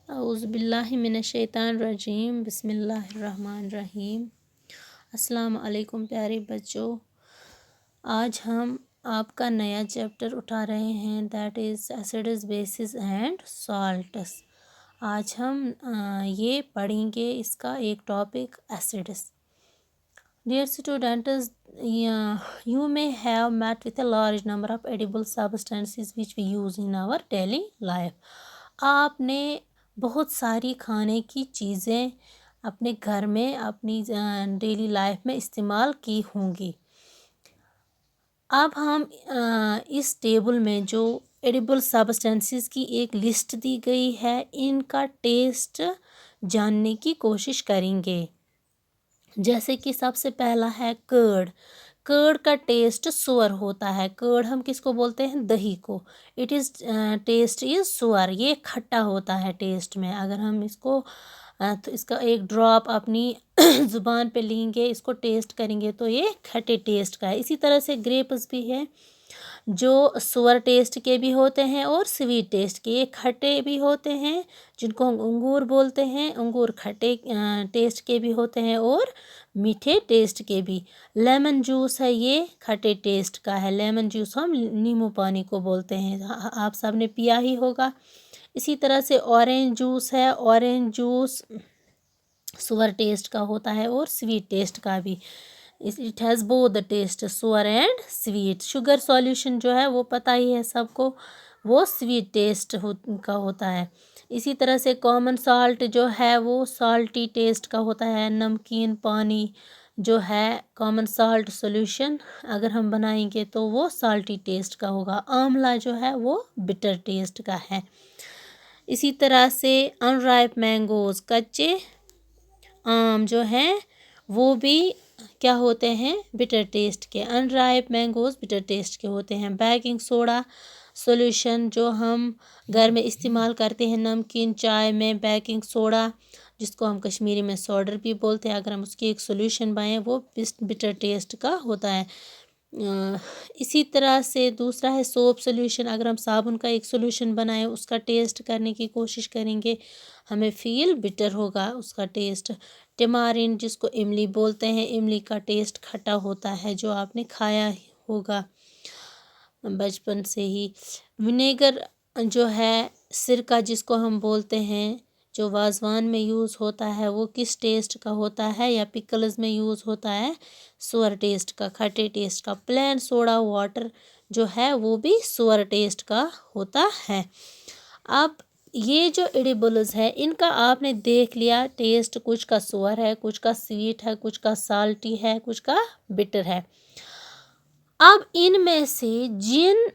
औज़ुबिल्लाहि मिनश्शैतानिर्रजीम बिस्मिल्लाहिर्रहमानिर्रहीम। अस्सलाम वालेकुम प्यारे बच्चों, आज हम आपका नया चैप्टर उठा रहे हैं, that is acids bases and salts. आज हम ये पढ़ेंगे इसका एक topic acids. Dear students, you may have met with a large number of edible substances which we use in our daily life. आपने बहुत सारी खाने की चीज़ें अपने घर में अपनी डेली लाइफ में इस्तेमाल की होंगी। अब हम इस टेबल में जो एडिबल सब्सटेंसेस की एक लिस्ट दी गई है, इनका टेस्ट जानने की कोशिश करेंगे। जैसे कि सबसे पहला है कर्ड। कर्ड का टेस्ट सुअर होता है। कर्ड हम किसको बोलते हैं? दही को। इट इज़ टेस्ट इज़ सुअर। ये खट्टा होता है टेस्ट में। अगर हम इसको तो इसका एक ड्रॉप अपनी ज़ुबान पे लेंगे, इसको टेस्ट करेंगे तो ये खट्टे टेस्ट का है। इसी तरह से ग्रेप्स भी है जो सुअर टेस्ट के भी होते हैं और स्वीट टेस्ट के। ये खट्टे भी होते हैं जिनको हम अंगूर बोलते हैं। अंगूर खट्टे टेस्ट के भी होते हैं और मीठे टेस्ट के भी। लेमन जूस है, ये खट्टे टेस्ट का है। लेमन जूस हम नींबू पानी को बोलते हैं, आप सब ने पिया ही होगा। इसी तरह से ऑरेंज जूस है। ऑरेंज जूस सुअर टेस्ट का होता है और स्वीट टेस्ट का भी। It has both the taste, sour and sweet. Sugar solution जो है वो पता ही है सबको, वो स्वीट टेस्ट का होता है। इसी तरह से कॉमन साल्ट जो है वो साल्टी टेस्ट का होता है। नमकीन पानी जो है कॉमन साल्ट सॉल्यूशन अगर हम बनाएंगे तो वो साल्टी टेस्ट का होगा। आंवला जो है वो बिटर टेस्ट का है। इसी तरह से अनराइप मैंगोज़, कच्चे आम जो हैं वो भी क्या होते हैं? बिटर टेस्ट के। अनराइप मैंगोज़ बिटर टेस्ट के होते हैं। बेकिंग सोडा सॉल्यूशन जो हम घर में इस्तेमाल करते हैं नमकीन चाय में, बेकिंग सोडा जिसको हम कश्मीरी में सोडर भी बोलते हैं, अगर हम उसकी एक सॉल्यूशन बनाएं वो बिटर टेस्ट का होता है। इसी तरह से दूसरा है सोप सॉल्यूशन। अगर हम साबुन का एक सॉल्यूशन बनाएं, उसका टेस्ट करने की कोशिश करेंगे, हमें फील बिटर होगा उसका टेस्ट। टेमारिन जिसको इमली बोलते हैं, इमली का टेस्ट खट्टा होता है, जो आपने खाया होगा बचपन से ही। विनेगर जो है, सिरका जिसको हम बोलते हैं, जो वाजवान में यूज़ होता है, वो किस टेस्ट का होता है? या पिकल्स में यूज़ होता है? सुअर टेस्ट का, खट्टे टेस्ट का। प्लेन सोडा वाटर जो है वो भी सुअर टेस्ट का होता है। अब ये जो एडिबल्स है इनका आपने देख लिया टेस्ट, कुछ का सुअर है, कुछ का स्वीट है, कुछ का साल्टी है, कुछ का बिटर है। अब इनमें से जिन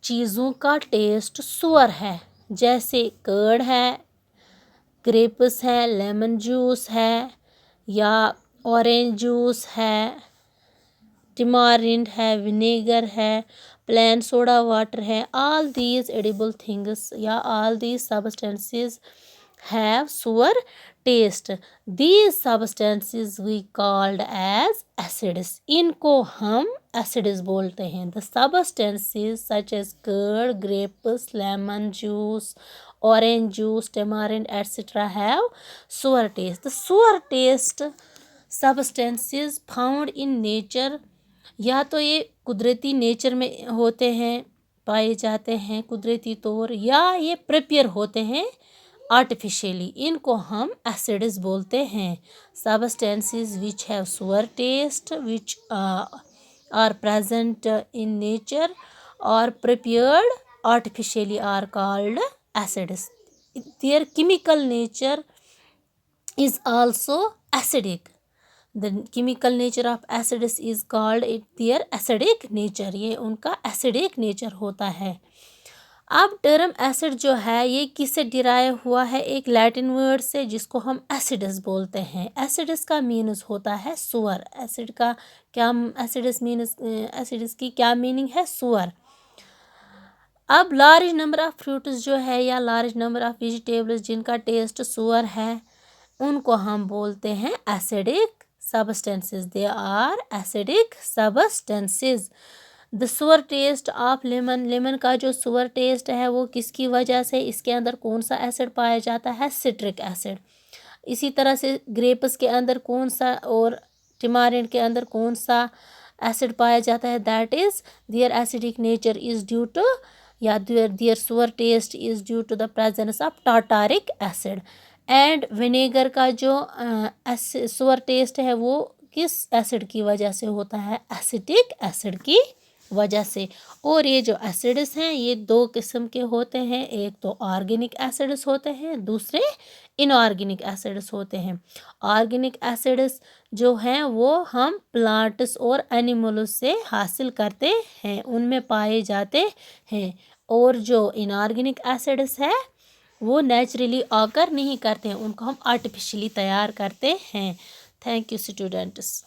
चीज़ों का टेस्ट सुअर है, जैसे कर्ड है, ग्रेप्स है, लेमन जूस है, या ऑरेंज जूस है, टिमारिंड है, विनेगर है, प्लेन सोडा वाटर है, ऑल दीज एडिबल थिंग्स या all these substances have sour taste. These substances we called as acids. इनको हम एसिड्स बोलते हैं। The substances such as curd, grapes, lemon juice, orange juice, tamarind, etc. have sour taste. The sour taste substances found in nature, या तो ये कुदरती nature में होते हैं, पाए जाते हैं कुदरती तौर, या ये प्रिपेयर होते हैं आर्टिफिशियली। इनको हम एसिड्स बोलते हैं। Substances which have sour taste, which are present in nature or prepared artificially, are called acids. Their chemical nature is also acidic. The chemical nature of acids is called their acidic nature. ये उनका acidic nature होता है। अब term acid जो है ये किससे derive हुआ है? एक लैटिन वर्ड से जिसको हम एसिडस बोलते हैं। एसिडस का मीनस होता है सुअर। एसिड का क्या एसिडस मीनस, एसिडस की क्या मीनिंग है? सुअर। अब लार्ज नंबर ऑफ फ्रूट्स जो है या लार्ज नंबर ऑफ वेजिटेबल्स जिनका टेस्ट सुअर है, उनको हम बोलते हैं acidic substances. They are acidic substances. The sour taste of lemon, lemon का जो सुअर टेस्ट है वो किसकी वजह से, इसके अंदर कौन सा एसिड पाया जाता है, सिट्रिक एसिड। इसी तरह से ग्रेप्स के अंदर कौन सा और टिमारिंड के अंदर कौन सा एसिड पाया जाता है, that is their acidic nature is due to, या their sour taste is due to the presence of tartaric acid. And vinegar का जो सुअर टेस्ट है वो किस एसिड की वजह से होता है, एसिटिक एसिड की वजह से। और ये जो एसिड्स हैं ये दो किस्म के होते हैं, एक तो ऑर्गेनिक एसिड्स होते हैं, दूसरे इनऑर्गेनिक एसिड्स होते हैं। ऑर्गेनिक एसिड्स जो हैं वो हम प्लांट्स और एनिमल्स से हासिल करते हैं, उनमें पाए जाते हैं। और जो इनऑर्गेनिक एसिड्स है वो नेचुरली ऑकर नहीं करते हैं, उनको हम आर्टिफिशियली तैयार करते हैं। Thank you students.